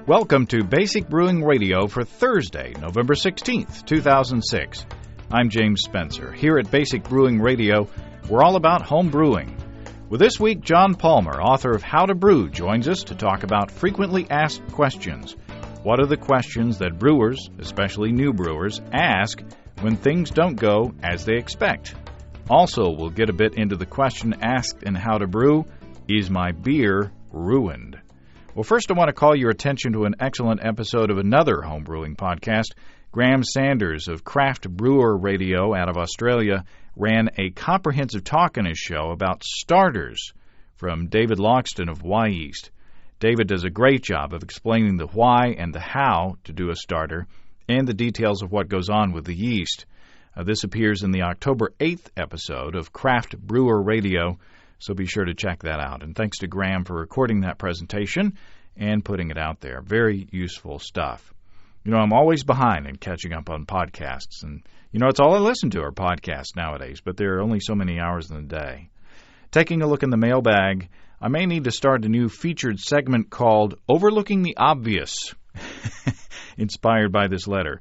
Welcome to Basic Brewing Radio for Thursday, November 16th, 2006. I'm James Spencer. Here at Basic Brewing Radio, we're all about home brewing. Well, this week, John Palmer, author of How to Brew, joins us to talk about frequently asked questions. What are the questions that brewers, especially new brewers, ask when things don't go as they expect? Also, we'll get a bit into the question asked in How to Brew, is my beer ruined? Well, first I want to call your attention to an excellent episode of another homebrewing podcast. Graham Sanders of Craft Brewer Radio out of Australia ran a comprehensive talk in his show about starters from David Loxton of Y Yeast. David does a great job of explaining the why and the how to do a starter and the details of what goes on with the yeast. This appears in the October 8th episode of Craft Brewer Radio, so be sure to check that out. And thanks to Graham for recording that presentation and putting it out there. Very useful stuff. You know, I'm always behind in catching up on podcasts. And, you know, it's all I listen to are podcasts nowadays, but there are only so many hours in the day. Taking a look in the mailbag, I may need to start a new featured segment called Overlooking the Obvious, inspired by this letter.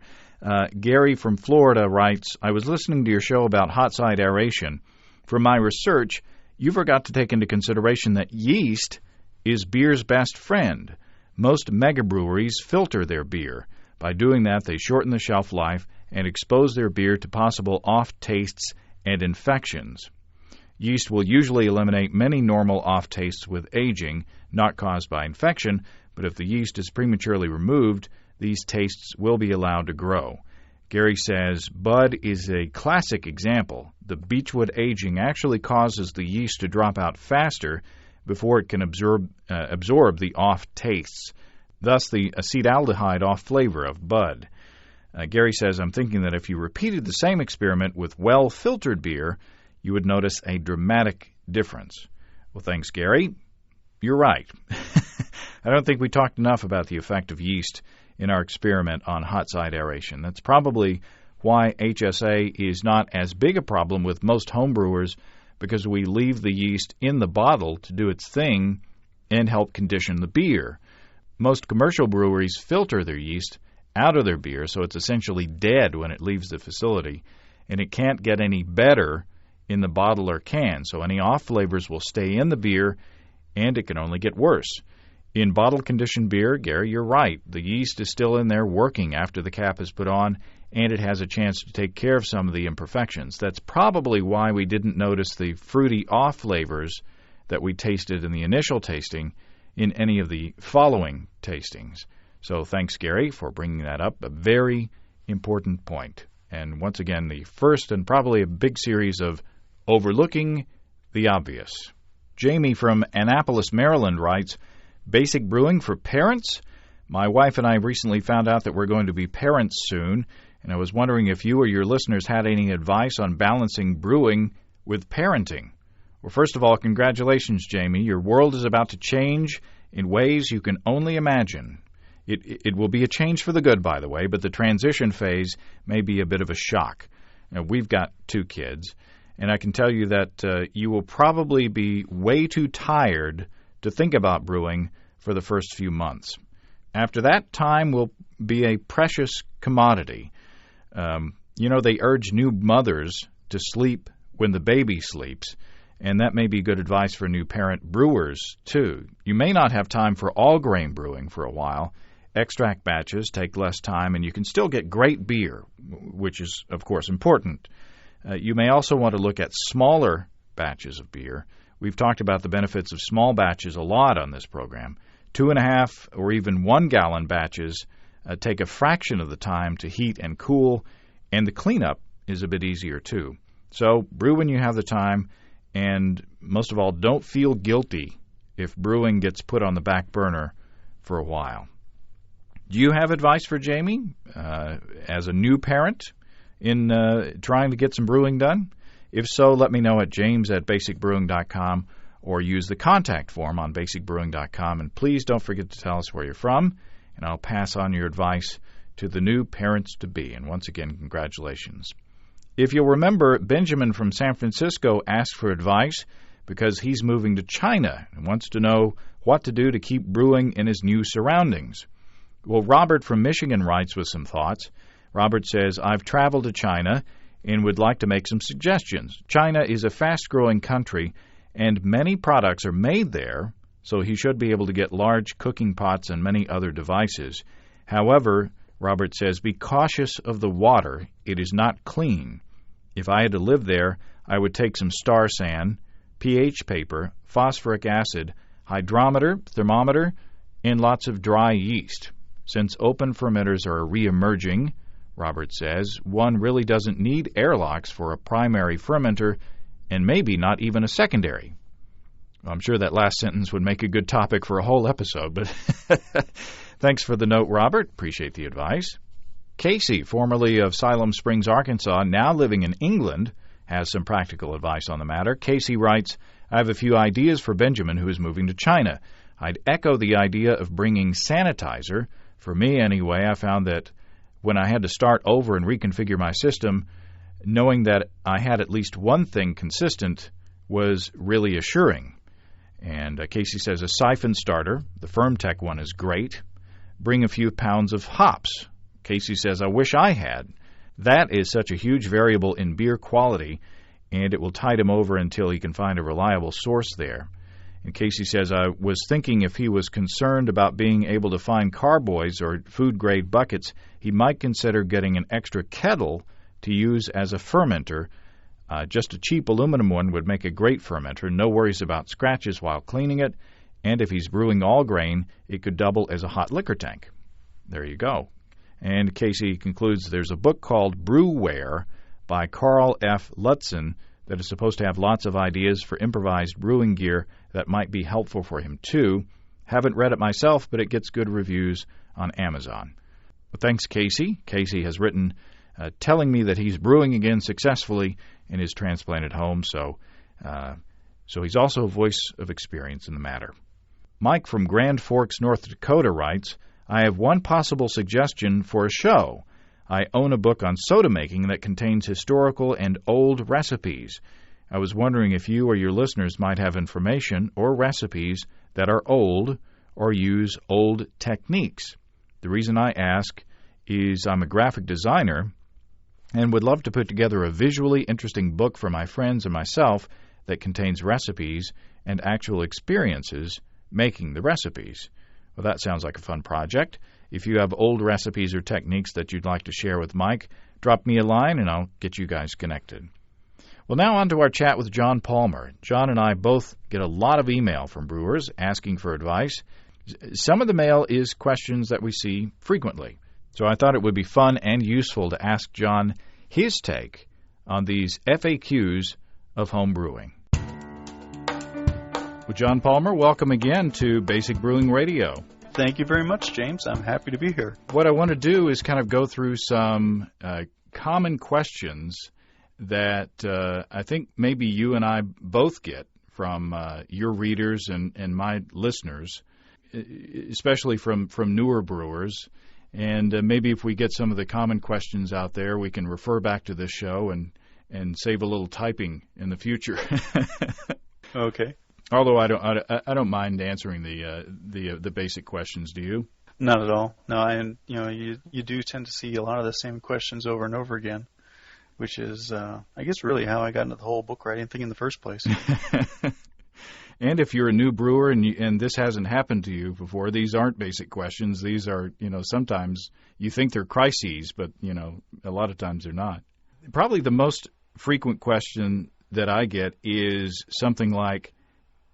Gary from Florida writes, I was listening to your show about hot side aeration. From my research, you forgot to take into consideration that yeast is beer's best friend. Most megabreweries filter their beer. By doing that, they shorten the shelf life and expose their beer to possible off-tastes and infections. Yeast will usually eliminate many normal off-tastes with aging, not caused by infection, but if the yeast is prematurely removed, these tastes will be allowed to grow. Gary says, bud is a classic example. The beechwood aging actually causes the yeast to drop out faster before it can absorb the off tastes, thus the acetaldehyde off flavor of bud. Gary says, I'm thinking that if you repeated the same experiment with well-filtered beer, you would notice a dramatic difference. Well, thanks, Gary. You're right. I don't think we talked enough about the effect of yeast in our experiment on hot side aeration. That's probably why HSA is not as big a problem with most homebrewers, because we leave the yeast in the bottle to do its thing and help condition the beer. Most commercial breweries filter their yeast out of their beer, so it's essentially dead when it leaves the facility, and it can't get any better in the bottle or can, so any off flavors will stay in the beer, and it can only get worse. In bottle-conditioned beer, Gary, you're right. The yeast is still in there working after the cap is put on, and it has a chance to take care of some of the imperfections. That's probably why we didn't notice the fruity off flavors that we tasted in the initial tasting in any of the following tastings. So thanks, Gary, for bringing that up. A very important point. And once again, the first and probably a big series of Overlooking the Obvious. Jamie from Annapolis, Maryland writes, Basic brewing for parents? My wife and I recently found out that we're going to be parents soon, and I was wondering if you or your listeners had any advice on balancing brewing with parenting. Well, first of all, congratulations, Jamie. Your world is about to change in ways you can only imagine. It will be a change for the good, by the way, but the transition phase may be a bit of a shock. Now, we've got 2 kids, and I can tell you that you will probably be way too tired to think about brewing for the first few months. After that, time will be a precious commodity. They urge new mothers to sleep when the baby sleeps, and that may be good advice for new parent brewers, too. You may not have time for all-grain brewing for a while. Extract batches take less time, and you can still get great beer, which is, of course, important. You may also want to look at smaller batches of beer. We've talked about the benefits of small batches a lot on this program. 2.5 or even 1 gallon batches take a fraction of the time to heat and cool, and the cleanup is a bit easier too. So brew when you have the time, and most of all, don't feel guilty if brewing gets put on the back burner for a while. Do you have advice for Jamie as a new parent in trying to get some brewing done? If so, let me know at james@basicbrewing.com or use the contact form on basicbrewing.com. And please don't forget to tell us where you're from, and I'll pass on your advice to the new parents-to-be. And once again, congratulations. If you'll remember, Benjamin from San Francisco asked for advice because he's moving to China and wants to know what to do to keep brewing in his new surroundings. Well, Robert from Michigan writes with some thoughts. Robert says, I've traveled to China and would like to make some suggestions. China is a fast-growing country, and many products are made there, so he should be able to get large cooking pots and many other devices. However, Robert says, be cautious of the water. It is not clean. If I had to live there, I would take some star sand, pH paper, phosphoric acid, hydrometer, thermometer, and lots of dry yeast. Since open fermenters are re-emerging, Robert says, one really doesn't need airlocks for a primary fermenter and maybe not even a secondary. I'm sure that last sentence would make a good topic for a whole episode, but thanks for the note, Robert. Appreciate the advice. Casey, formerly of Siloam Springs, Arkansas, now living in England, has some practical advice on the matter. Casey writes, I have a few ideas for Benjamin, who is moving to China. I'd echo the idea of bringing sanitizer. For me, anyway, I found that when I had to start over and reconfigure my system, knowing that I had at least one thing consistent was really assuring. And Casey says a siphon starter, the Firmtech one, is great. Bring a few pounds of hops. Casey says, I wish I had. That is such a huge variable in beer quality, and it will tide him over until he can find a reliable source there. And Casey says, I was thinking if he was concerned about being able to find carboys or food-grade buckets, he might consider getting an extra kettle to use as a fermenter. Just a cheap aluminum one would make a great fermenter, no worries about scratches while cleaning it, and if he's brewing all grain, it could double as a hot liquor tank. There you go. And Casey concludes there's a book called Brewware by Carl F. Lutzen that is supposed to have lots of ideas for improvised brewing gear that might be helpful for him, too. Haven't read it myself, but it gets good reviews on Amazon. Well, thanks, Casey. Casey has written telling me that he's brewing again successfully in his transplanted home, so he's also a voice of experience in the matter. Mike from Grand Forks, North Dakota writes, I have one possible suggestion for a show. I own a book on soda making that contains historical and old recipes. I was wondering if you or your listeners might have information or recipes that are old or use old techniques. The reason I ask is I'm a graphic designer and would love to put together a visually interesting book for my friends and myself that contains recipes and actual experiences making the recipes. Well, that sounds like a fun project. If you have old recipes or techniques that you'd like to share with Mike, drop me a line and I'll get you guys connected. Well, now on to our chat with John Palmer. John and I both get a lot of email from brewers asking for advice. Some of the mail is questions that we see frequently. So I thought it would be fun and useful to ask John his take on these FAQs of home brewing. Well, John Palmer, welcome again to Basic Brewing Radio. Thank you very much, James. I'm happy to be here. What I want to do is kind of go through some common questions that I think maybe you and I both get from your readers and my listeners, especially from newer brewers. And maybe if we get some of the common questions out there, we can refer back to this show and save a little typing in the future. Okay. Although I don't mind answering the basic questions. Do you? Not at all. No, and you do tend to see a lot of the same questions over and over again, which is I guess really how I got into the whole book writing thing in the first place. And if you're a new brewer and this hasn't happened to you before, these aren't basic questions. These are, sometimes you think they're crises, but, a lot of times they're not. Probably the most frequent question that I get is something like,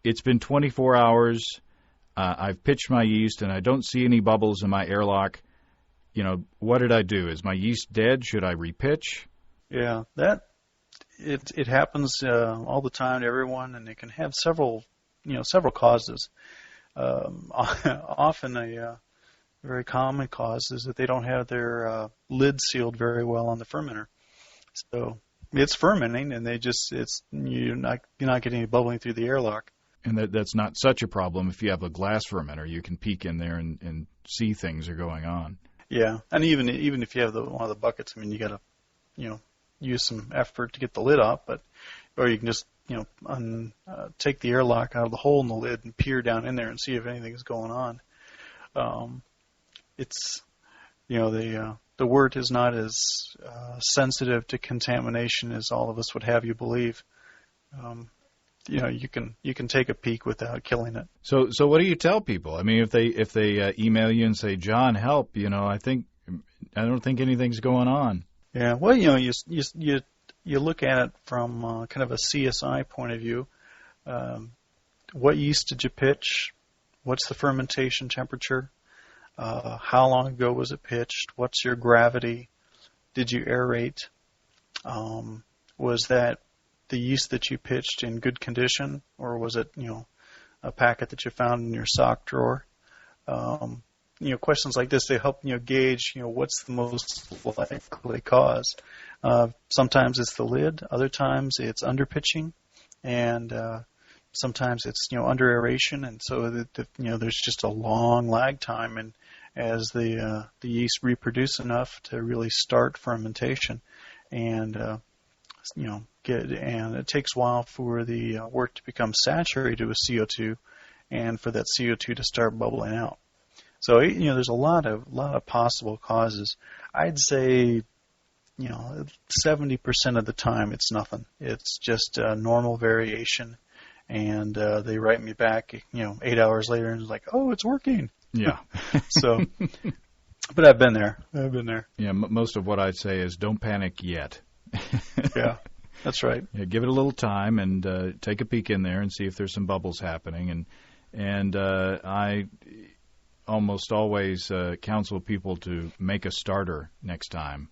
it's been 24 hours, I've pitched my yeast, and I don't see any bubbles in my airlock. What did I do? Is my yeast dead? Should I repitch? Yeah, it happens all the time to everyone, and it can have several causes. Often a very common cause is that they don't have their lid sealed very well on the fermenter. So it's fermenting, and you're not getting any bubbling through the airlock. And that's not such a problem if you have a glass fermenter. You can peek in there and see things are going on. Yeah, and even if you have one of the buckets, you got to use some effort to get the lid off, or you can just take the airlock out of the hole in the lid and peer down in there and see if anything's going on. it's the wort is not as sensitive to contamination as all of us would have you believe. You can take a peek without killing it. So what do you tell people? I mean, if they email you and say, "John, help," I don't think anything's going on. Yeah, well, you look at it from kind of a CSI point of view. What yeast did you pitch? What's the fermentation temperature? How long ago was it pitched? What's your gravity? Did you aerate? Was that the yeast that you pitched in good condition, or was it, a packet that you found in your sock drawer? Questions like this, they help gauge, what's the most likely cause. Sometimes it's the lid, other times it's underpitching, and sometimes it's under aeration, and so there's just a long lag time, and as the yeast reproduce enough to really start fermentation, and and it takes a while for the wort to become saturated with CO2, and for that CO2 to start bubbling out. So there's a lot of possible causes. I'd say 70% of the time it's nothing. It's just a normal variation, and they write me back 8 hours later and it's like, oh, it's working. Yeah. So, but I've been there. Yeah, most of what I'd say is don't panic yet. Yeah, that's right. Yeah, give it a little time and take a peek in there and see if there's some bubbles happening. And I almost always counsel people to make a starter next time,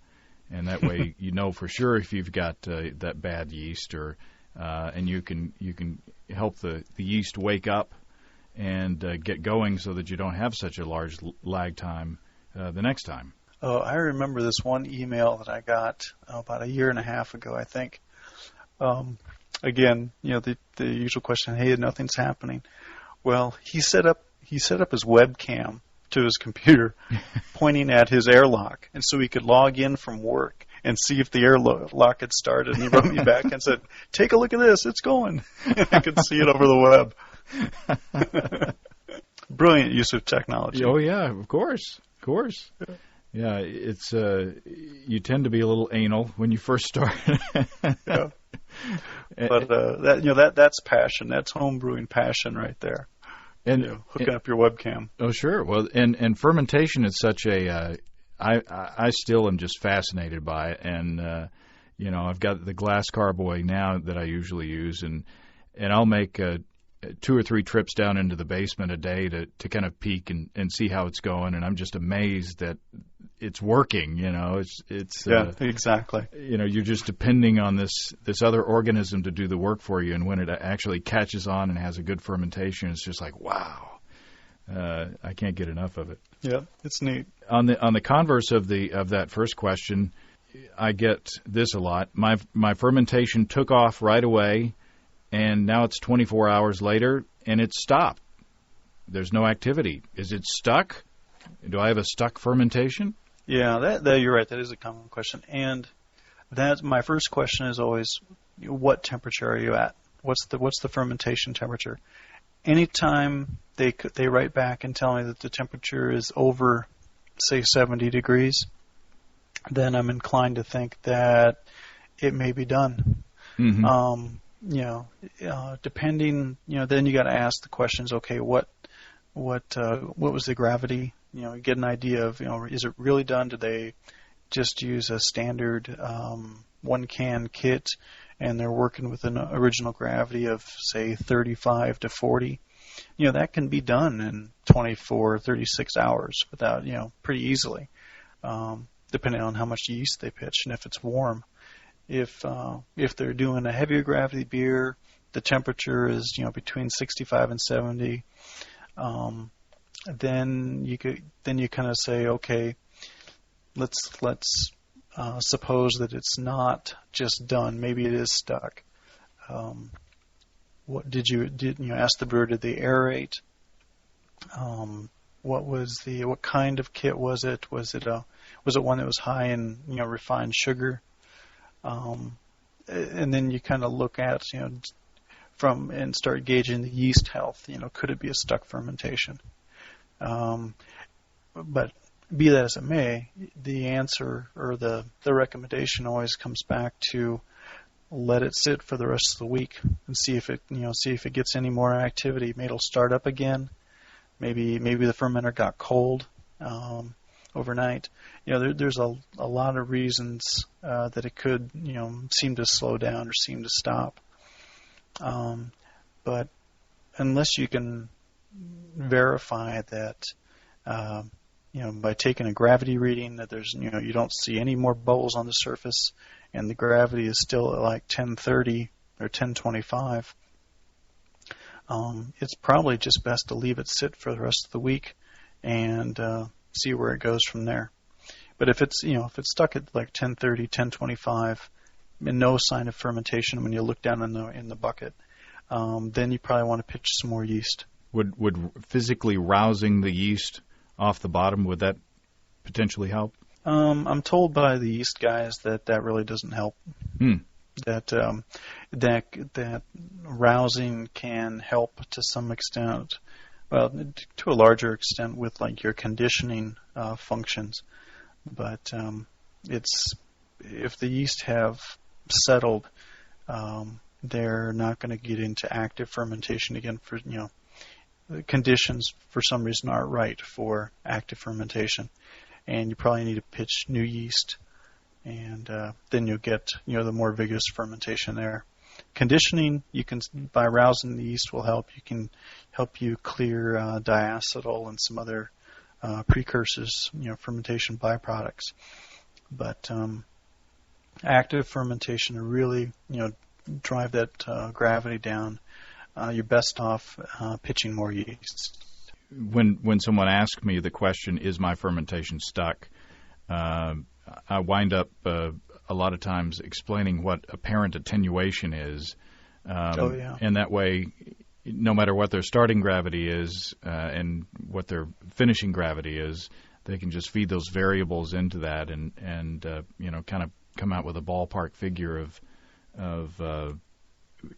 and that way for sure if you've got that bad yeast, or and you can help the yeast wake up and get going so that you don't have such a large lag time the next time. Oh, I remember this one email that I got about a year and a half ago, I think. Again, the usual question, hey, nothing's happening. Well, he set up his webcam to his computer, pointing at his airlock, and so he could log in from work and see if the airlock had started. And he wrote me back and said, "Take a look at this, it's going." I could see it over the web. Brilliant use of technology. Oh yeah, of course. Yeah, it's you tend to be a little anal when you first start. Yeah. But that's passion. That's home brewing passion right there. And hooking up your webcam. Oh sure. Well, and fermentation is such a I still am just fascinated by it, and I've got the glass carboy now that I usually use, and I'll make 2 or 3 trips down into the basement a day to kind of peek and see how it's going, and I'm just amazed that it's working. It's yeah, exactly. You're just depending on this other organism to do the work for you, and when it actually catches on and has a good fermentation, it's just like, wow. I can't get enough of it. Yeah, it's neat. On the converse of that first question, I get this a lot. My fermentation took off right away, and now it's 24 hours later, and it's stopped. There's no activity. Is it stuck? Do I have a stuck fermentation? Yeah, that you're right. That is a common question, and that my first question is always, what temperature are you at? What's the fermentation temperature? Anytime they write back and tell me that the temperature is over, say, 70 degrees, then I'm inclined to think that it may be done. Mm-hmm. Depending, then you got to ask the questions. Okay, what was the gravity? Get an idea of, is it really done? Did they just use a standard 1-can kit, and they're working with an original gravity of, say, 35 to 40? That can be done in 24, 36 hours without, pretty easily, depending on how much yeast they pitch and if it's warm. If they're doing a heavier gravity beer, the temperature is between 65 and 70. Then you kind of say, okay, let's suppose that it's not just done. Maybe it is stuck. What did you ask the brewer? Did they aerate? What kind of kit was it? Was it one that was high in refined sugar? And then you kind of look at and start gauging the yeast health. Could it be a stuck fermentation? But be that as it may, the answer or the recommendation always comes back to let it sit for the rest of the week and see if it gets any more activity. Maybe it'll start up again. Maybe the fermenter got cold overnight. There's a lot of reasons that it could seem to slow down or seem to stop. But unless you can verify that by taking a gravity reading that there's you don't see any more bubbles on the surface and the gravity is still at like 1030 or 1025, it's probably just best to leave it sit for the rest of the week and see where it goes from there. But if it's stuck at like 1030, 1025 and no sign of fermentation when you look down in the bucket, then you probably want to pitch some more yeast. Would physically rousing the yeast off the bottom, would that potentially help? I'm told by the yeast guys that really doesn't help. That rousing can help to some extent, well, to a larger extent with like your conditioning functions. But if the yeast have settled, they're not going to get into active fermentation again. For the conditions for some reason aren't right for active fermentation, and you probably need to pitch new yeast, and then you'll get the more vigorous fermentation there. Conditioning, by rousing the yeast will help. You can help you clear diacetyl and some other precursors, fermentation byproducts. But active fermentation to really drive that gravity down, you're best off pitching more yeast. When someone asks me the question, is my fermentation stuck, I wind up a lot of times explaining what apparent attenuation is. And that way, no matter what their starting gravity is and what their finishing gravity is, they can just feed those variables into that and kind of come out with a ballpark figure of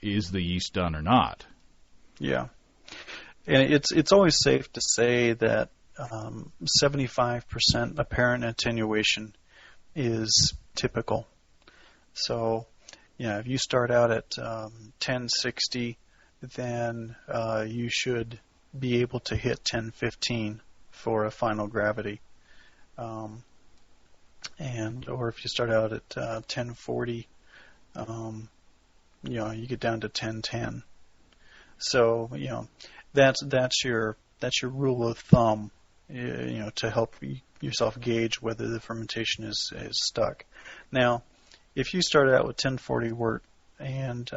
is the yeast done or not. Yeah. And it's always safe to say that 75% apparent attenuation is typical. So, if you start out at 1060, then you should be able to hit 1015 for a final gravity. Or if you start out at 1040, you get down to 1010. So, that's your rule of thumb, to help yourself gauge whether the fermentation is stuck. Now, if you started out with 1040 wort and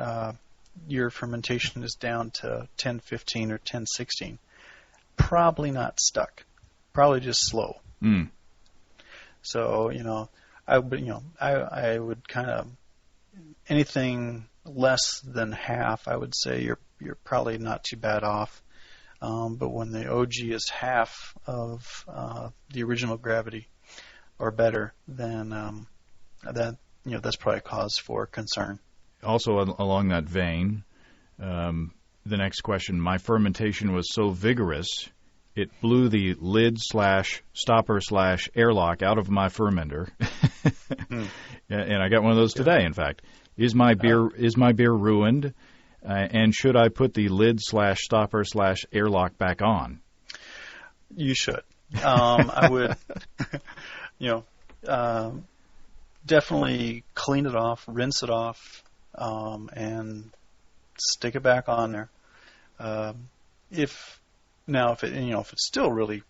your fermentation is down to 1015 or 1016, probably not stuck, probably just slow. So, I would kind of anything less than half, I would say you're probably not too bad off. But when the OG is half of the original gravity or better, then that's probably a cause for concern. Also, along that vein, the next question: my fermentation was so vigorous, it blew the lid / stopper / airlock out of my fermenter, and I got one of those today. In fact, is my beer ruined? And should I put the lid / stopper / airlock back on? You should. I would, definitely clean it off, rinse it off, and stick it back on there. If it's still really,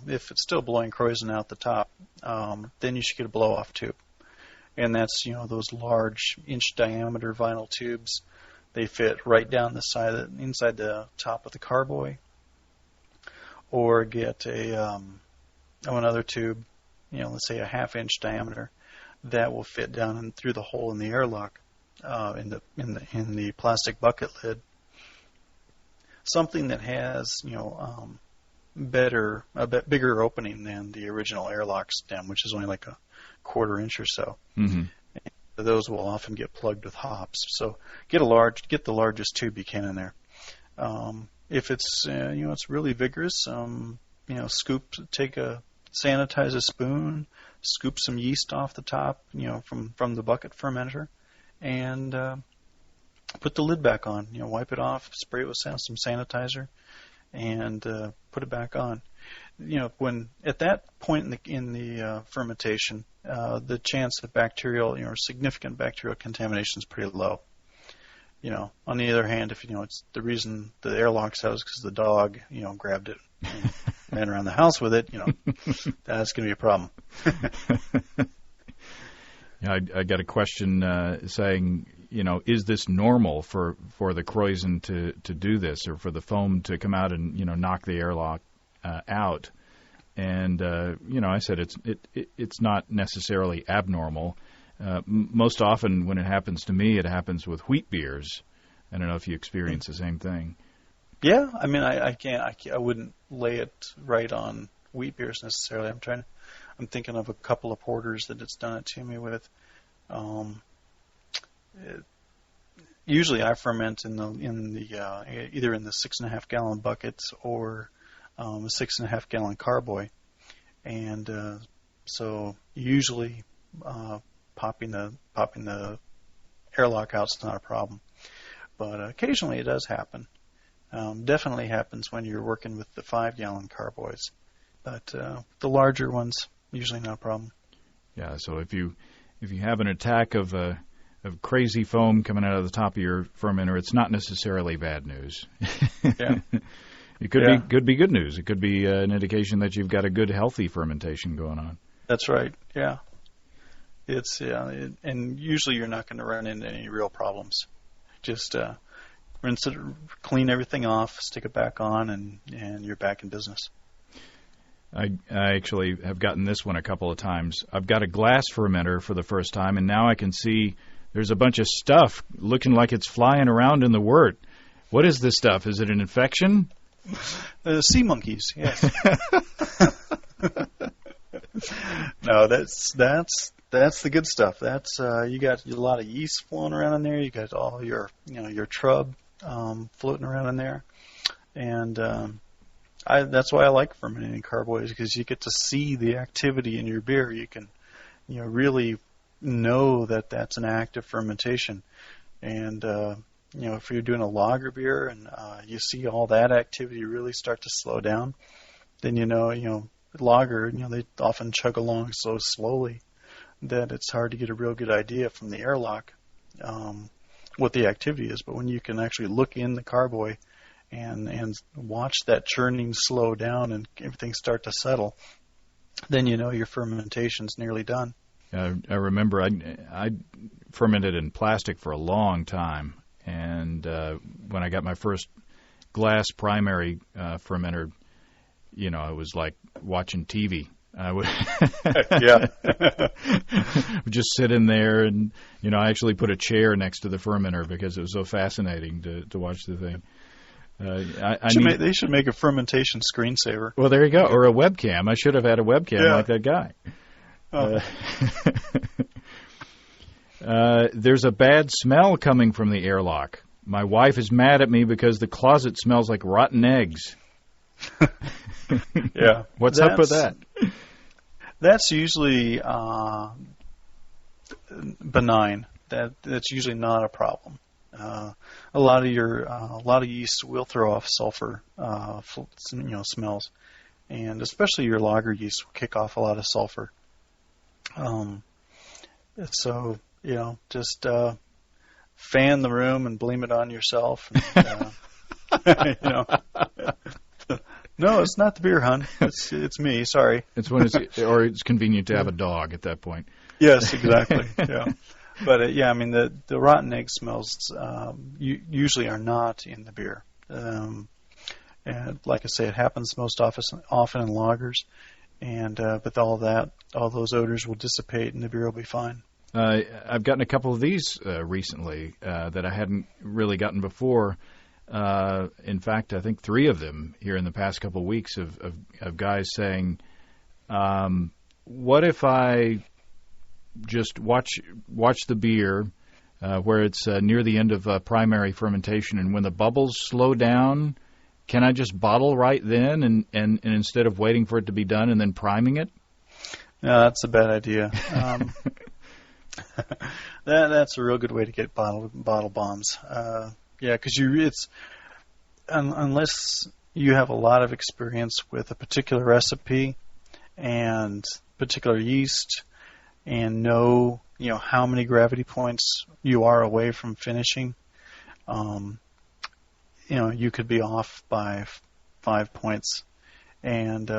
if it's still blowing krausen out the top, then you should get a blow off tube, and that's those large inch diameter vinyl tubes. They fit right down the side, inside the top of the carboy, or get another tube, let's say a 1/2 inch diameter, that will fit down and through the hole in the airlock, in the plastic bucket lid. Something that has a bit bigger opening than the original airlock stem, which is only like a 1/4 inch or so. Mm-hmm. Those will often get plugged with hops. So get the largest tube you can in there. If it's it's really vigorous, take a sanitize a spoon, scoop some yeast off the top, from the bucket fermenter, and put the lid back on. Wipe it off, spray it with some sanitizer, and put it back on. When at that point in the fermentation, the chance of bacterial, significant bacterial contamination is pretty low. On the other hand, if it's the reason the airlock's out is because the dog, grabbed it and ran around the house with it, that's going to be a problem. Yeah, I got a question saying, is this normal for the Kreuzen to do this, or for the foam to come out and knock the airlock out? And I said it's not necessarily abnormal. Most often when it happens to me, it happens with wheat beers. I don't know if you experience the same thing. Yeah, I mean, I wouldn't lay it right on wheat beers necessarily. I'm thinking of a couple of porters that it's done it to me with. Usually I ferment in the either in the 6.5 gallon buckets or a 6.5 gallon carboy, and so usually popping the airlock out is not a problem, but occasionally it does happen. Definitely happens when you're working with the 5 gallon carboys, but the larger ones usually not a problem. Yeah, so if you have an attack of crazy foam coming out of the top of your fermenter, it's not necessarily bad news. Yeah. It could be good news. It could be an indication that you've got a good, healthy fermentation going on. That's right. Yeah. And usually you're not going to run into any real problems. Just rinse it, clean everything off, stick it back on, and you're back in business. I actually have gotten this one a couple of times. I've got a glass fermenter for the first time, and now I can see there's a bunch of stuff looking like it's flying around in the wort. What is this stuff? Is it an infection? Sea monkeys, yes. No, that's the good stuff. That's you got a lot of yeast flowing around in there. You got all your trub floating around in there, and that's why I like fermenting carboys, because you get to see the activity in your beer. You can really know that that's an active fermentation, and if you're doing a lager beer and you see all that activity really start to slow down, then lager, they often chug along so slowly that it's hard to get a real good idea from the airlock what the activity is. But when you can actually look in the carboy and watch that churning slow down and everything start to settle, then your fermentation's nearly done. I remember I fermented in plastic for a long time, and when I got my first glass primary fermenter, it was like watching TV. I would yeah. would just sit in there, and I actually put a chair next to the fermenter because it was so fascinating to watch the thing. They should make a fermentation screensaver. Well, there you go, or a webcam. I should have had a webcam like that guy. Oh. There's a bad smell coming from the airlock. My wife is mad at me because the closet smells like rotten eggs. Yeah. What's up with that? That's usually benign. That's usually not a problem. A lot of yeast will throw off sulfur, smells, and especially your lager yeast will kick off a lot of sulfur. So just fan the room and blame it on yourself. And, no, it's not the beer, hon. It's me. Sorry. It's when it's convenient to have a dog at that point. Yes, exactly. Yeah, but the rotten egg smells usually are not in the beer. And like I say, it happens most often in lagers, and but all those odors will dissipate and the beer will be fine. I've gotten a couple of these recently that I hadn't really gotten before. In fact, I think 3 of them here in the past couple of weeks of guys saying, what if I just watch the beer where it's near the end of primary fermentation, and when the bubbles slow down can I just bottle right then and instead of waiting for it to be done and then priming it? No, that's a bad idea. That's a real good way to get bottle bombs. Yeah, because unless you have a lot of experience with a particular recipe and particular yeast and know how many gravity points you are away from finishing, you could be off by 5 points and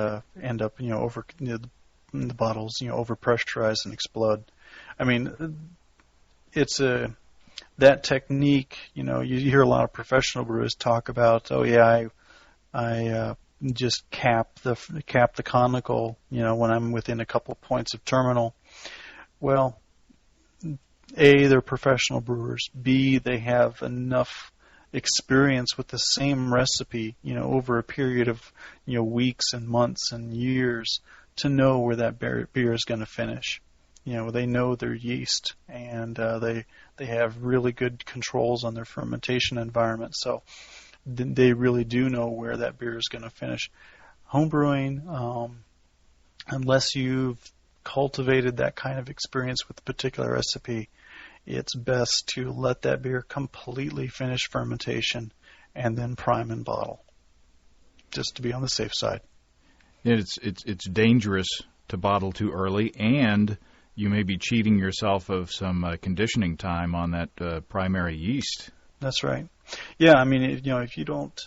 end up over the bottles over pressurized and explode. I mean, it's that technique. You hear a lot of professional brewers talk about, oh yeah, I just cap the conical, when I'm within a couple points of terminal. Well, A, they're professional brewers. B, they have enough experience with the same recipe, over a period of, weeks and months and years to know where that beer is going to finish. They know their yeast, and they have really good controls on their fermentation environment. So they really do know where that beer is going to finish. Homebrewing, unless you've cultivated that kind of experience with a particular recipe, it's best to let that beer completely finish fermentation and then prime and bottle, just to be on the safe side. It's dangerous to bottle too early, and you may be cheating yourself of some conditioning time on that primary yeast. That's right. Yeah, I mean, if you don't,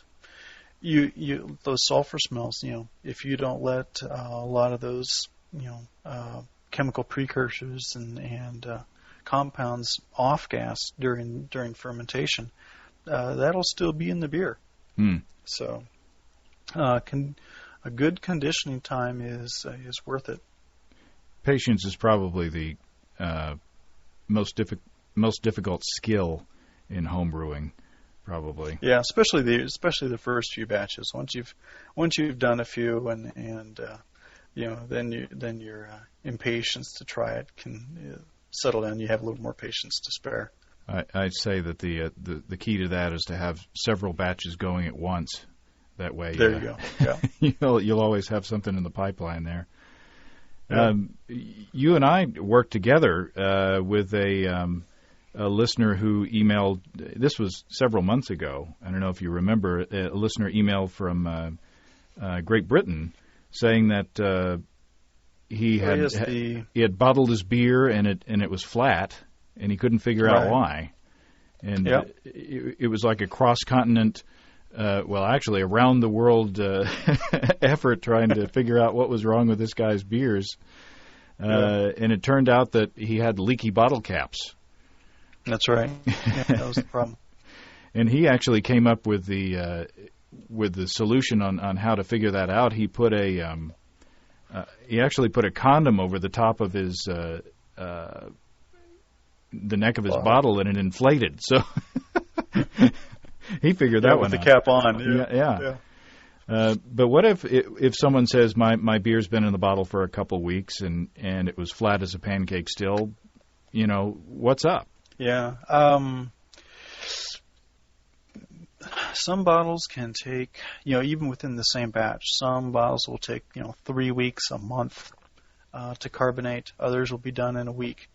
those sulfur smells, if you don't let a lot of those, chemical precursors and compounds off gas during fermentation, that'll still be in the beer. So, a good conditioning time is worth it. Patience is probably the most difficult skill in home brewing, probably. Yeah, especially the first few batches. Once you've done a few and then your impatience to try it can settle down. You have a little more patience to spare. I'd say that the key to that is to have several batches going at once. That way, there you go. Yeah, you'll always have something in the pipeline there. Yeah. You and I worked together with a listener who emailed. This was several months ago. I don't know if you remember. A listener emailed from Great Britain saying that he had bottled his beer and it was flat and he couldn't figure out why. And it was like a cross-continent. Actually, around the world effort trying to figure out what was wrong with this guy's beers. And it turned out that he had leaky bottle caps. That's right. Yeah, that was the problem. And he actually came up with the solution on how to figure that out. He put he actually put a condom over the top of his the neck of his bottle, and it inflated. So he figured that one out. With the cap on. Yeah. But what if someone says my beer's been in the bottle for a couple weeks and it was flat as a pancake still, what's up? Yeah. Some bottles can take, even within the same batch, some bottles will take, 3 weeks, a month to carbonate. Others will be done in a week.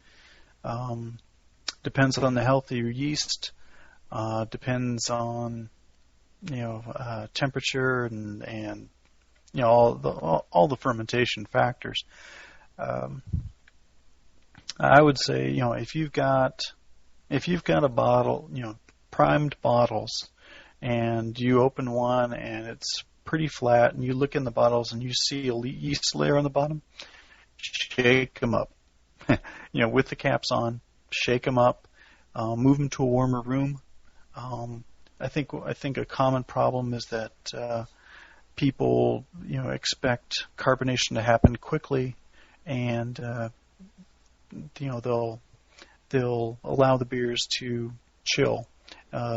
Depends on the health of your yeast. Depends on, temperature and all the fermentation factors. I would say, if you've got a bottle, primed bottles, and you open one and it's pretty flat, and you look in the bottles and you see a yeast layer on the bottom, shake them up. With the caps on, shake them up, move them to a warmer room. I think a common problem is that people expect carbonation to happen quickly, and they'll allow the beers to chill,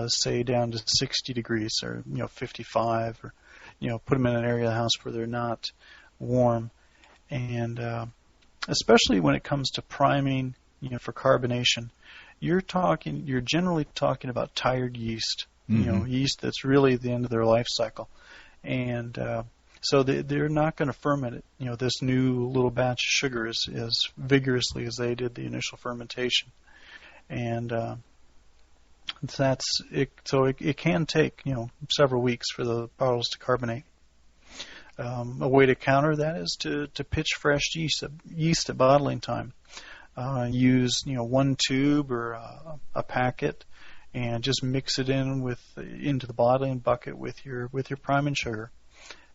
say down to 60 degrees or 55, or put them in an area of the house where they're not warm, and especially when it comes to priming, for carbonation, you're generally talking about tired yeast yeast that's really at the end of their life cycle. And so they're not going to ferment it, this new little batch of sugar as vigorously as they did the initial fermentation. And that's it. So it can take, several weeks for the bottles to carbonate. A way to counter that is to pitch fresh yeast at bottling time. Use one tube or a packet, and just mix it into the bottling bucket with your priming sugar,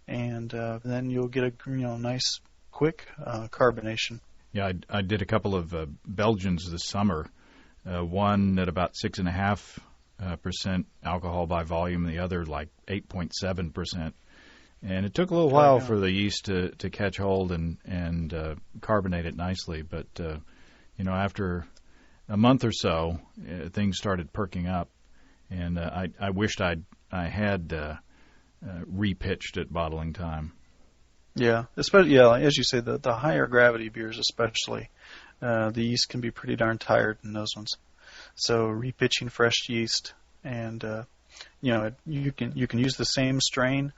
and then you'll get a nice quick carbonation. Yeah, I did a couple of Belgians this summer. One at about 6.5% alcohol by volume, the other like 8.7%. And it took a little while for the yeast to catch hold and carbonate it nicely. But, after a month or so, things started perking up. And I wished I had repitched at bottling time. Yeah, especially as you say, the higher gravity beers especially, the yeast can be pretty darn tired in those ones. So repitching fresh yeast, and you can use the same strain,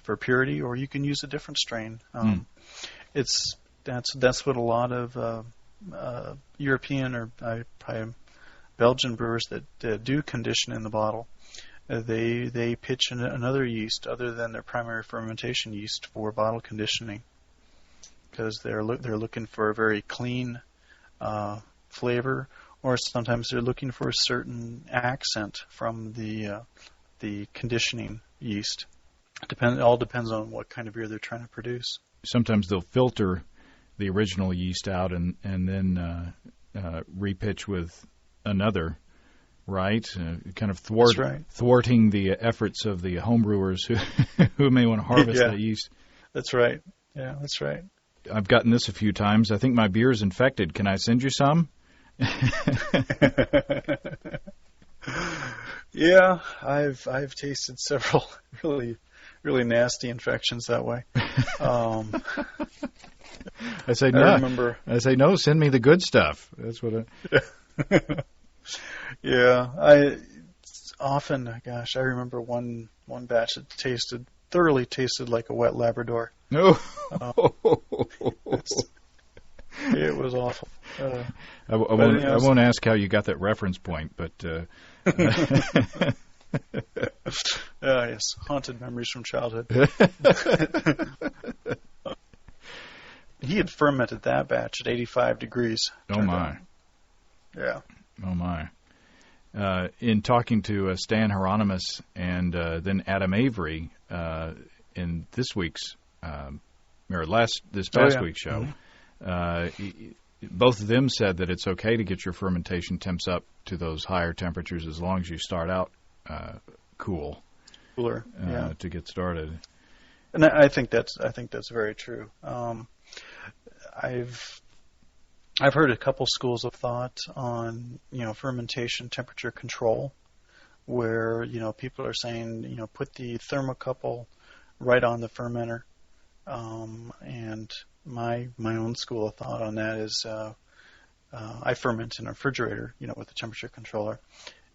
for purity, or you can use a different strain. That's what a lot of European or probably Belgian brewers that do condition in the bottle, they pitch another yeast other than their primary fermentation yeast for bottle conditioning, because they're looking for a very clean flavor, or sometimes they're looking for a certain accent from the conditioning yeast. It all depends on what kind of beer they're trying to produce. Sometimes they'll filter the original yeast out and then repitch with another, right? Kind of thwarting the efforts of the homebrewers who may want to harvest that yeast. That's right. Yeah, that's right. I've gotten this a few times. I think my beer is infected. Can I send you some? Yeah, I've tasted several really nasty infections that way. I say no. I say no. Send me the good stuff. That's what. Yeah, I remember one batch that thoroughly tasted like a wet Labrador. No. It was awful. I won't ask how you got that reference point, but. Yes, haunted memories from childhood. He had fermented that batch at 85 degrees. Oh, my. Yeah. Oh, my. In talking to Stan Hieronymus and then Adam Avery in this week's, this past week's show, both of them said that it's okay to get your fermentation temps up to those higher temperatures as long as you start out cooler to get started. And I think that's very true. I've heard a couple schools of thought on fermentation temperature control, where people are saying put the thermocouple right on the fermenter, and my own school of thought on that is I ferment in a refrigerator, with a temperature controller,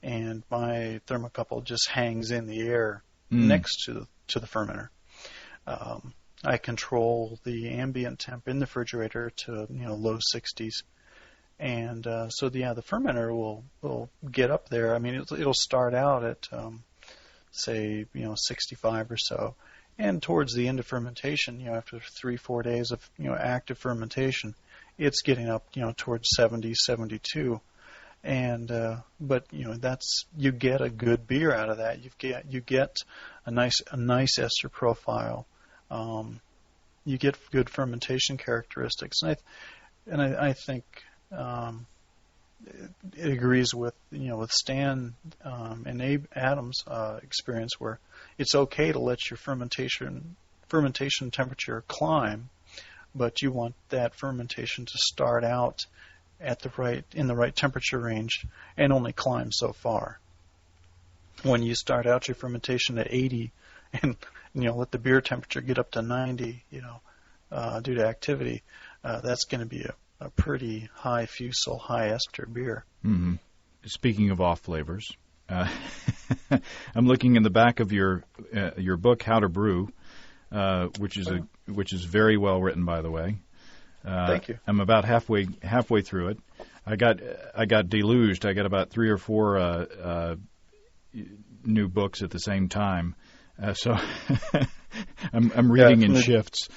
and my thermocouple just hangs in the air next to the fermenter. I control the ambient temp in the refrigerator to low 60s, and so the fermenter will get up there. I mean, it'll start out at say 65 or so, and towards the end of fermentation, after 3-4 days of active fermentation, it's getting up towards 70, 72. And but that's, you get a good beer out of that. You get a nice ester profile. You get good fermentation characteristics, and I think it agrees with with Stan and Adam's experience, where it's okay to let your fermentation temperature climb, but you want that fermentation to start out in the right temperature range and only climb so far. When you start out your fermentation at 80 and let the beer temperature get up to 90, due to activity, that's going to be a pretty high fusel, high ester beer. Mm-hmm. Speaking of off flavors, Uh, I'm looking in the back of your book, How to Brew, which is very well written, by the way. Thank you. I'm about halfway through it. I got deluged. I got about 3 or 4 new books at the same time, so I'm reading in shifts.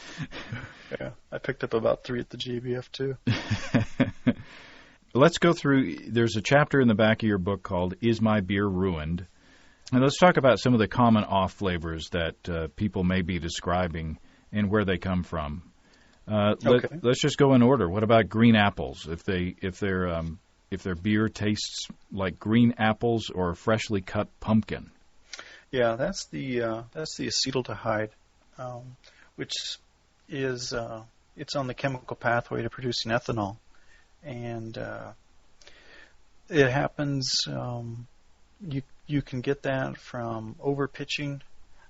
Yeah, I picked up about 3 at the GBF too. Let's go through. There's a chapter in the back of your book called "Is My Beer Ruined?" And let's talk about some of the common off flavors that people may be describing and where they come from. Okay. Let's just go in order. What about green apples? If their beer tastes like green apples or freshly cut pumpkin. Yeah, that's the acetaldehyde, which is it's on the chemical pathway to producing ethanol, and it happens. You can get that from over pitching.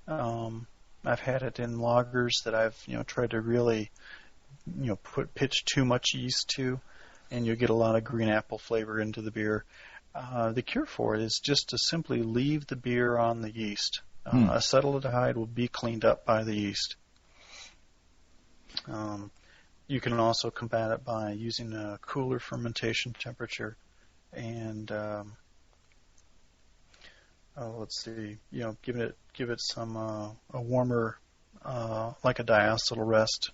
I've had it in lagers that I've tried to really pitch too much yeast to, and you get a lot of green apple flavor into the beer. The cure for it is just to simply leave the beer on the yeast. Acetaldehyde will be cleaned up by the yeast. You can also combat it by using a cooler fermentation temperature, and let's see, give it some a warmer, like a diacetyl rest,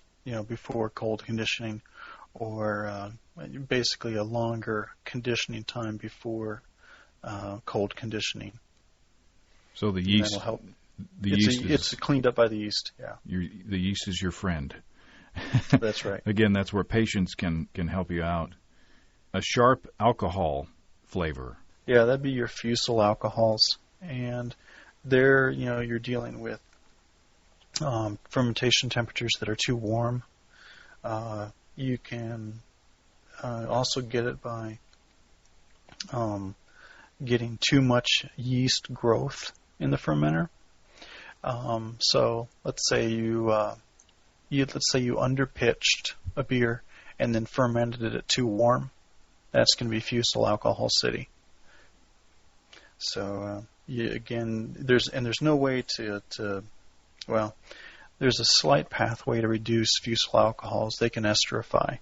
before cold conditioning, or basically a longer conditioning time before cold conditioning. So the yeast that'll help. It's cleaned up by the yeast. Yeah. The yeast is your friend. That's right. Again, that's where patience can help you out. A sharp alcohol flavor. Yeah, that'd be your fusel alcohols, and there, you're dealing with fermentation temperatures that are too warm. You can also get it by getting too much yeast growth in the fermenter. So let's say you underpitched a beer and then fermented it at too warm. That's going to be fusel alcohol city. So there's no way to there's a slight pathway to reduce fusel alcohols. They can esterify.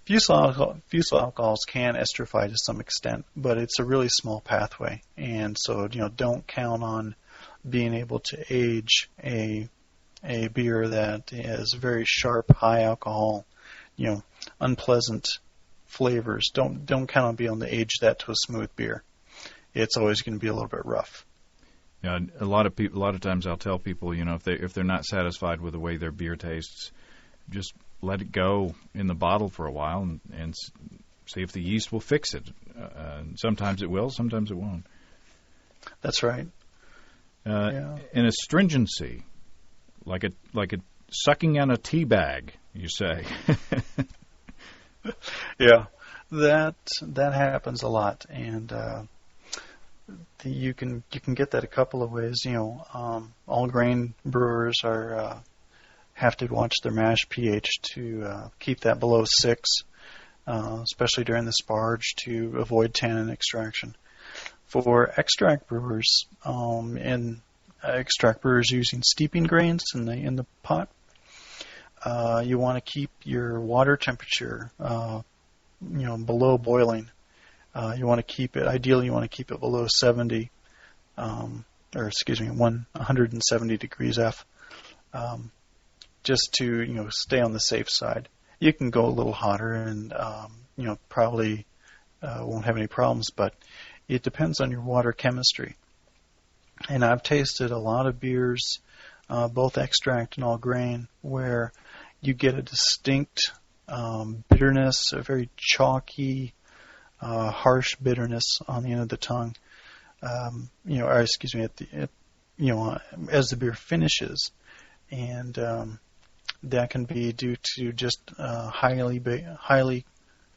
Fusel alcohols can esterify to some extent, but it's a really small pathway, and so don't count on being able to age a beer that is very sharp, high alcohol, unpleasant flavors. Don't count on being able to age that to a smooth beer. It's always going to be a little bit rough. Yeah, a lot of times I'll tell people, if they're not satisfied with the way their beer tastes, just let it go in the bottle for a while and see if the yeast will fix it. Sometimes it will, sometimes it won't. That's right. And astringency, like a sucking on a tea bag, you say. Yeah, that happens a lot, and you can get that a couple of ways. All grain brewers have to watch their mash pH to keep that below 6, especially during the sparge, to avoid tannin extraction. For extract brewers, and extract brewers using steeping grains in the pot, you want to keep your water temperature below boiling. You want to keep it, ideally you want to keep it below 70, 170 degrees F, just to stay on the safe side. You can go a little hotter and probably won't have any problems, but it depends on your water chemistry. And I've tasted a lot of beers, both extract and all grain, where you get a distinct bitterness, a very chalky, harsh bitterness on the end of the tongue. As the beer finishes, and that can be due to just highly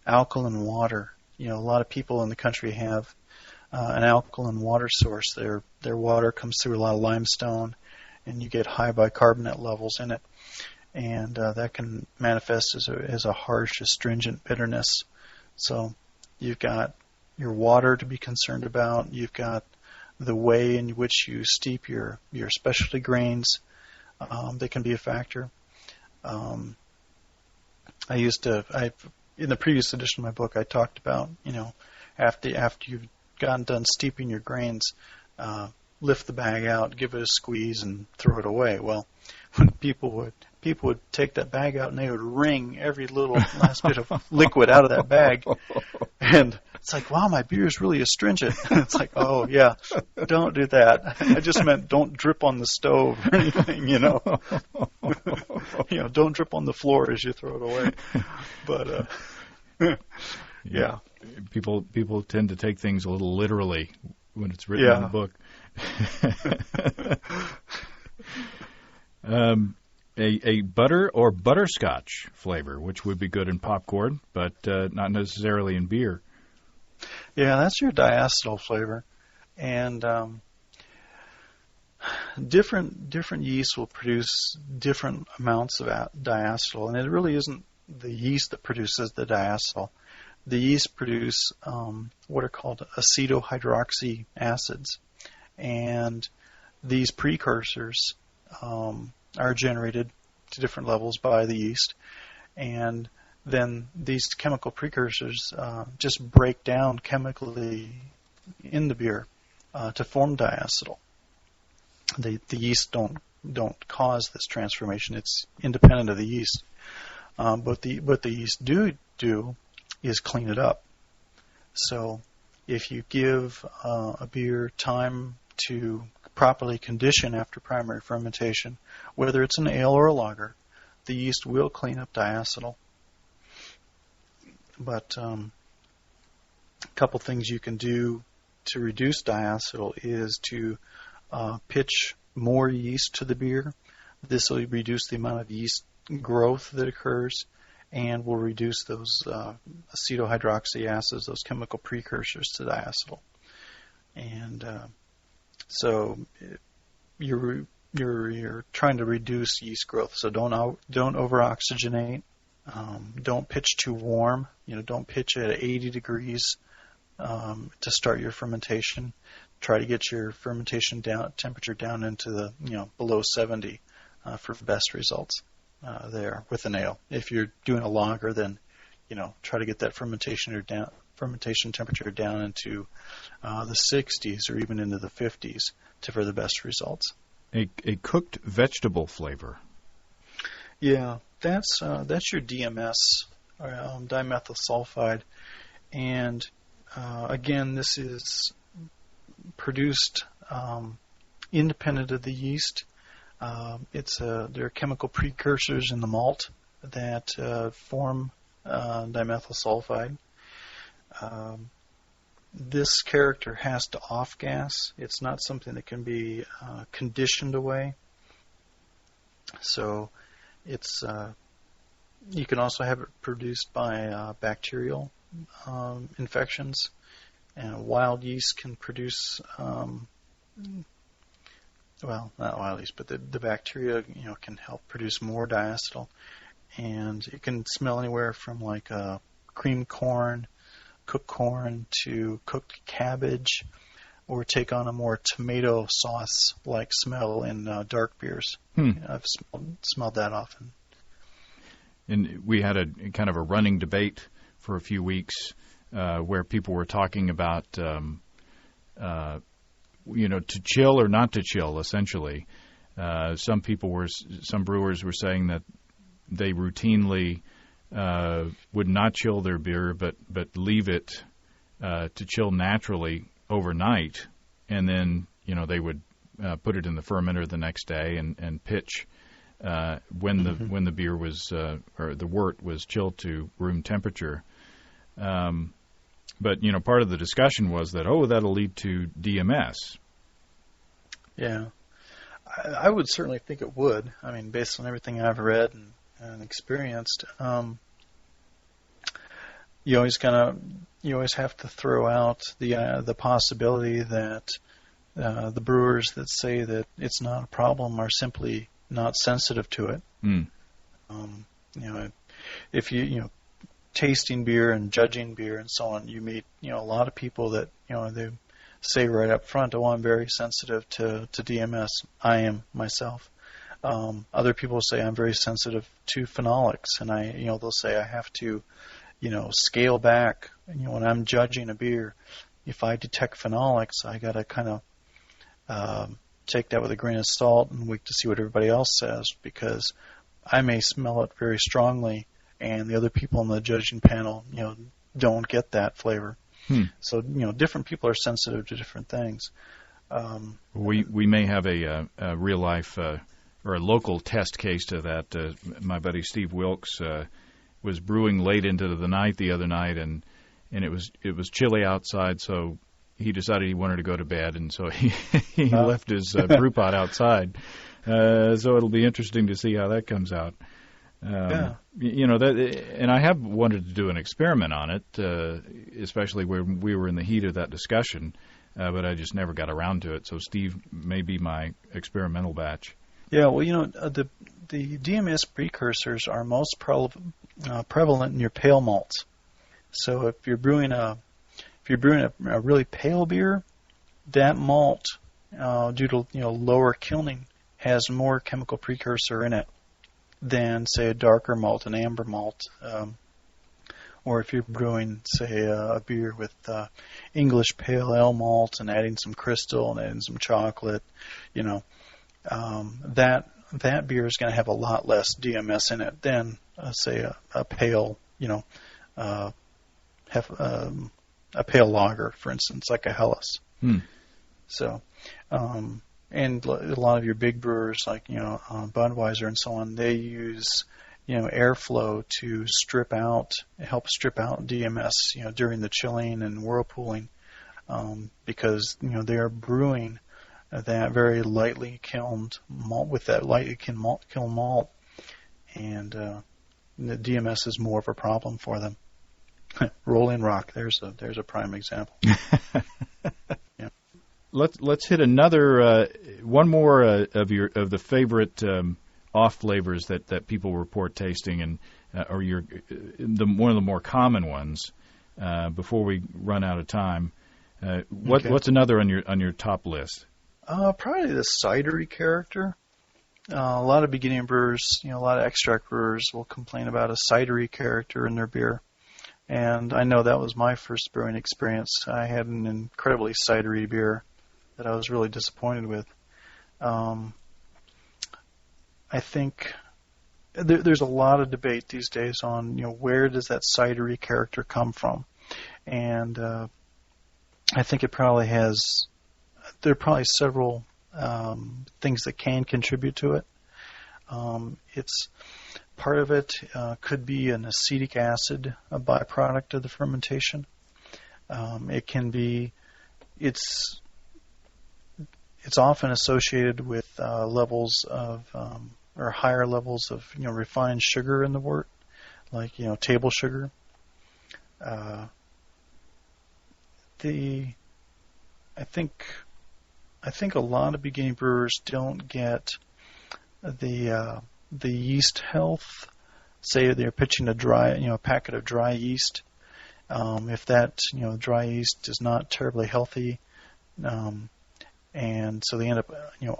alkaline water. A lot of people in the country have an alkaline water source. Their water comes through a lot of limestone, and you get high bicarbonate levels in it, and that can manifest as a harsh, astringent bitterness. So you've got your water to be concerned about. You've got the way in which you steep your specialty grains, they can be a factor. In the previous edition of my book, I talked about, after you've gotten done steeping your grains, lift the bag out, give it a squeeze, and throw it away. Well, when people would take that bag out and they would wring every little last bit of liquid out of that bag, and it's like, wow, my beer is really astringent. It's like, oh yeah, don't do that. I just meant don't drip on the stove or anything, don't drip on the floor as you throw it away. But yeah. People tend to take things a little literally when it's written in the book. A butter or butterscotch flavor, which would be good in popcorn, but not necessarily in beer. Yeah, that's your diacetyl flavor, and different yeasts will produce different amounts of diacetyl, and it really isn't the yeast that produces the diacetyl. The yeast produce what are called acetohydroxy acids, and these precursors are generated to different levels by the yeast, and then these chemical precursors just break down chemically in the beer to form diacetyl. The yeast don't cause this transformation; it's independent of the yeast. But the yeast do is clean it up. So if you give a beer time to properly condition after primary fermentation, whether it's an ale or a lager, the yeast will clean up diacetyl. But a couple things you can do to reduce diacetyl is to pitch more yeast to the beer. This will reduce the amount of yeast growth that occurs and will reduce those acetohydroxy acids, those chemical precursors to diacetyl. And so you're trying to reduce yeast growth. So don't over-oxygenate. Don't pitch too warm. Don't pitch at 80 degrees to start your fermentation. Try to get your fermentation temperature down into the below 70 for best results there with an ale. If you're doing a lager, then try to get that fermentation temperature down into the 60s or even into the 50s for the best results. A cooked vegetable flavor. Yeah, that's your DMS, dimethyl sulfide, and again, this is produced independent of the yeast. There are chemical precursors in the malt that form dimethyl sulfide. This character has to off-gas. It's not something that can be conditioned away. So it's you can also have it produced by bacterial infections, and wild yeast can produce well, not wild yeast, but the bacteria can help produce more diacetyl, and it can smell anywhere from like cream corn, cooked corn to cooked cabbage, or take on a more tomato sauce-like smell in dark beers. I've smelled that often. And we had a kind of a running debate for a few weeks where people were talking about, to chill or not to chill, essentially. Some brewers were saying that they routinely would not chill their beer, but leave it to chill naturally overnight, and then they would put it in the fermenter the next day and pitch when the beer was or the wort was chilled to room temperature. But part of the discussion was that that'll lead to DMS. Yeah, I would certainly think it would. I mean, based on everything I've read and experienced, you always have to throw out the possibility that the brewers that say that it's not a problem are simply not sensitive to it. If you tasting beer and judging beer and so on, you meet a lot of people that say right up front, oh, I'm very sensitive to DMS. I am myself. Other people say I'm very sensitive to phenolics, and they'll say I have to, scale back. When I'm judging a beer, if I detect phenolics, I got to kind of take that with a grain of salt and wait to see what everybody else says, because I may smell it very strongly, and the other people on the judging panel, don't get that flavor. So, different people are sensitive to different things. We may have a real life or a local test case to that. My buddy Steve Wilkes was brewing late into the night the other night, and it was chilly outside, so he decided he wanted to go to bed, and so he left his brew pot outside. So it'll be interesting to see how that comes out. And I have wanted to do an experiment on it, especially when we were in the heat of that discussion, but I just never got around to it. So Steve may be my experimental batch. Yeah, well, the DMS precursors are most prevalent in your pale malts. So if you're brewing a really pale beer, that malt, due to lower kilning, has more chemical precursor in it than, say, a darker malt, an amber malt. Or if you're brewing, say, a beer with English pale ale malt and adding some crystal and adding some chocolate, that beer is going to have a lot less DMS in it than, say, a pale, a pale lager, for instance, like a Helles. So, and a lot of your big brewers, like Budweiser and so on, they use airflow to help strip out DMS, during the chilling and whirlpooling, because they are brewing that very lightly kilned malt with that lightly kiln malt, and the DMS is more of a problem for them. Rolling Rock, there's a prime example. Yeah. Let's hit another one more of the favorite off flavors that people report tasting, and or one of the more common ones before we run out of time. What's another on your top list? Probably the cidery character. A lot of beginning brewers, a lot of extract brewers will complain about a cidery character in their beer. And I know that was my first brewing experience. I had an incredibly cidery beer that I was really disappointed with. I think there's a lot of debate these days on, where does that cidery character come from? And I think there are probably several things that can contribute to it. It's part of it could be an acetic acid, a byproduct of the fermentation. It can be, it's often associated with levels of or higher levels of refined sugar in the wort, like table sugar. I think a lot of beginning brewers don't get the yeast health. Say they're pitching a packet of dry yeast. If that dry yeast is not terribly healthy, and so they end up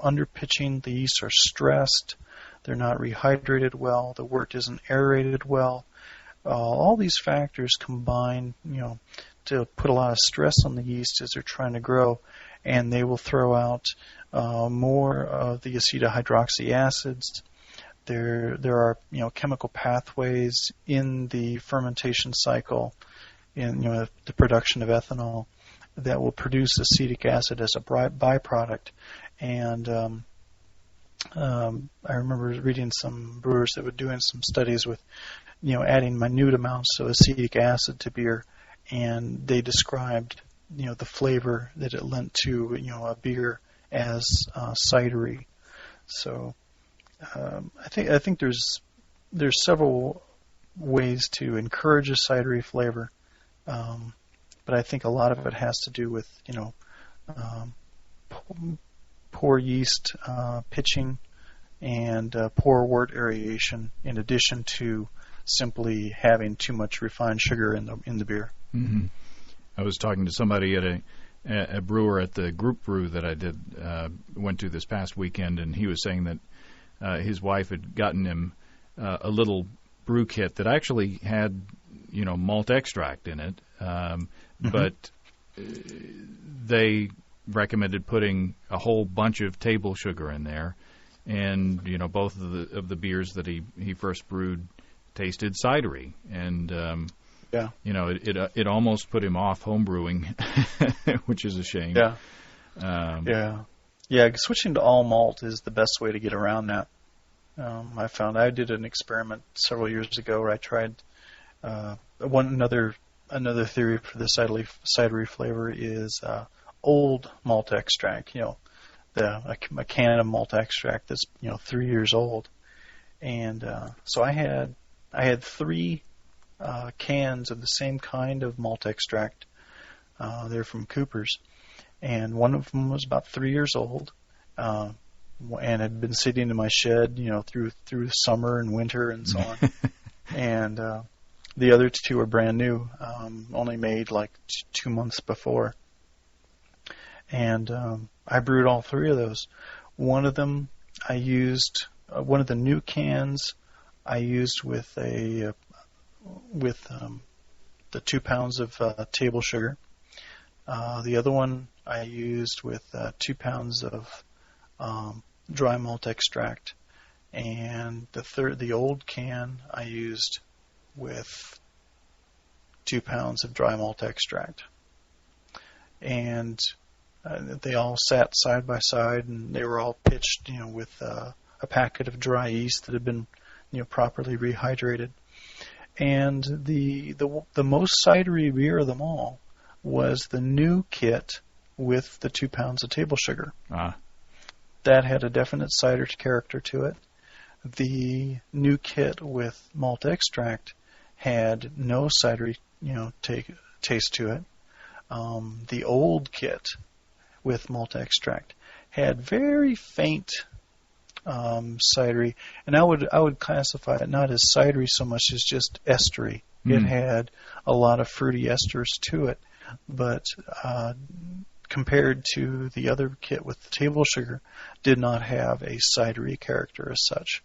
under pitching. The yeasts are stressed. They're not rehydrated well. The wort isn't aerated well. All these factors combine, to put a lot of stress on the yeast as they're trying to grow, and they will throw out more of the acetohydroxy acids. There are chemical pathways in the fermentation cycle, in the production of ethanol, that will produce acetic acid as a byproduct. And I remember reading some brewers that were doing some studies with adding minute amounts of acetic acid to beer, and they described the flavor that it lent to a beer as cidery. So I think there's several ways to encourage a cidery flavor, but I think a lot of it has to do with poor yeast pitching and poor wort aeration, in addition to simply having too much refined sugar in the beer. Mm-hmm. I was talking to somebody at a brewer at the group brew that I went to this past weekend, and he was saying that his wife had gotten him a little brew kit that actually had, malt extract in it, but they recommended putting a whole bunch of table sugar in there, and both of the beers that he first brewed tasted cidery, and it almost put him off home brewing, which is a shame. Switching to all malt is the best way to get around that. I found I did an experiment several years ago where I tried another theory for the cidery flavor is old malt extract. A can of malt extract that's 3 years old, and so I had 3 cans of the same kind of malt extract. They're from Cooper's, and one of them was about 3 years old, and had been sitting in my shed, through summer and winter and so on. And the other 2 are brand new, only made like 2 months before. And I brewed all 3 of those. One of them I used, one of the new cans I used with the 2 pounds of table sugar. The other one I used with 2 pounds of dry malt extract, and the old can I used with 2 pounds of dry malt extract. And they all sat side by side, and they were all pitched, with a packet of dry yeast that had been, properly rehydrated. And the most cidery beer of them all was the new kit with the 2 pounds of table sugar. That had a definite cider character to it. The new kit with malt extract had no cidery, taste to it. The old kit with malt extract had very faint cidery, and I would classify it not as cidery so much as just estery. It had a lot of fruity esters to it, but compared to the other kit with the table sugar, did not have a cidery character as such.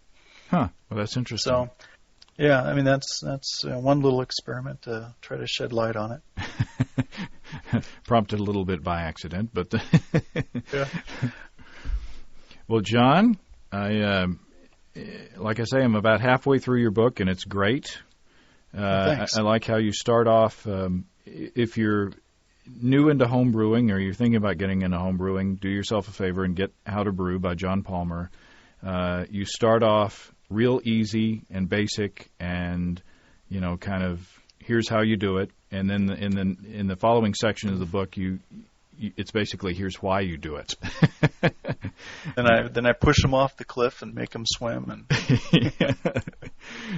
Well, that's interesting. So, yeah, I mean that's one little experiment to try to shed light on it. Prompted a little bit by accident, but Yeah. Well, John, like I say, I'm about halfway through your book, and it's great. Thanks. I like how you start off. If you're new into home brewing, or you're thinking about getting into home brewing, do yourself a favor and get How to Brew by John Palmer. You start off real easy and basic, and kind of here's how you do it, and then in the following section of the book, it's basically here's why you do it. Then I push them off the cliff and make them swim, and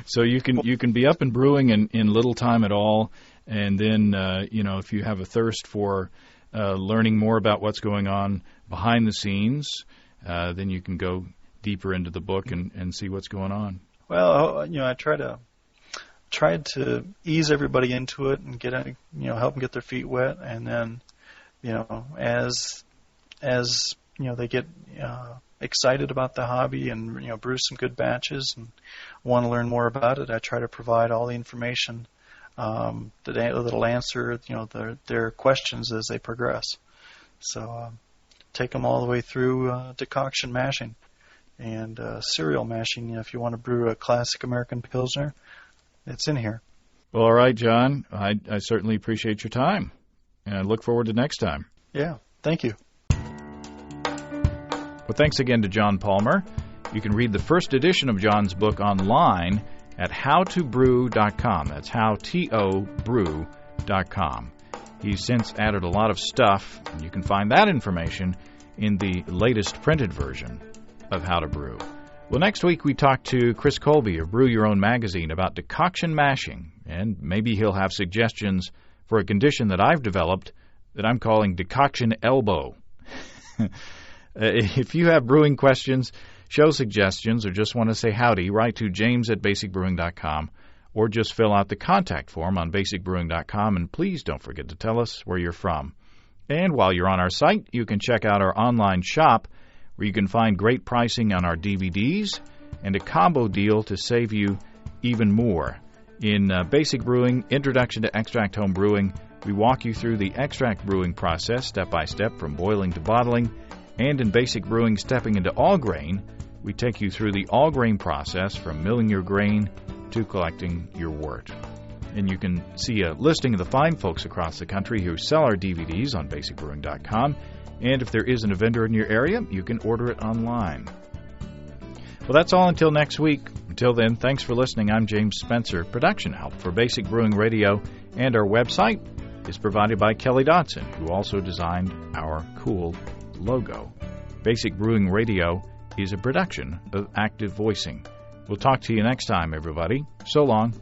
So you can be up and brewing in little time at all, and then if you have a thirst for learning more about what's going on behind the scenes, then you can go deeper into the book and see what's going on. Well, I tried to ease everybody into it and help them get their feet wet, and then as they get excited about the hobby and brew some good batches and want to learn more about it, I try to provide all the information that'll answer their questions as they progress. So take them all the way through decoction mashing and cereal mashing. If you want to brew a classic American Pilsner, it's in here. Well, all right, John. I certainly appreciate your time, and I look forward to next time. Yeah, thank you. Well, thanks again to John Palmer. You can read the first edition of John's book online at howtobrew.com. That's howtobrew.com. He's since added a lot of stuff, and you can find that information in the latest printed version of How to Brew. Well, next week we talk to Chris Colby of Brew Your Own magazine about decoction mashing, and maybe he'll have suggestions for a condition that I've developed that I'm calling decoction elbow. If you have brewing questions, show suggestions, or just want to say howdy, write to james@basicbrewing.com, or just fill out the contact form on basicbrewing.com, and please don't forget to tell us where you're from. And while you're on our site, you can check out our online shop where you can find great pricing on our DVDs and a combo deal to save you even more. In Basic Brewing, Introduction to Extract Home Brewing, we walk you through the extract brewing process step by step from boiling to bottling. And in Basic Brewing, Stepping into All Grain, we take you through the all grain process from milling your grain to collecting your wort. And you can see a listing of the fine folks across the country who sell our DVDs on basicbrewing.com. And if there isn't a vendor in your area, you can order it online. Well, that's all until next week. Until then, thanks for listening. I'm James Spencer. Production help for Basic Brewing Radio and our website is provided by Kelly Dodson, who also designed our cool logo. Basic Brewing Radio is a production of Active Voicing. We'll talk to you next time, everybody. So long.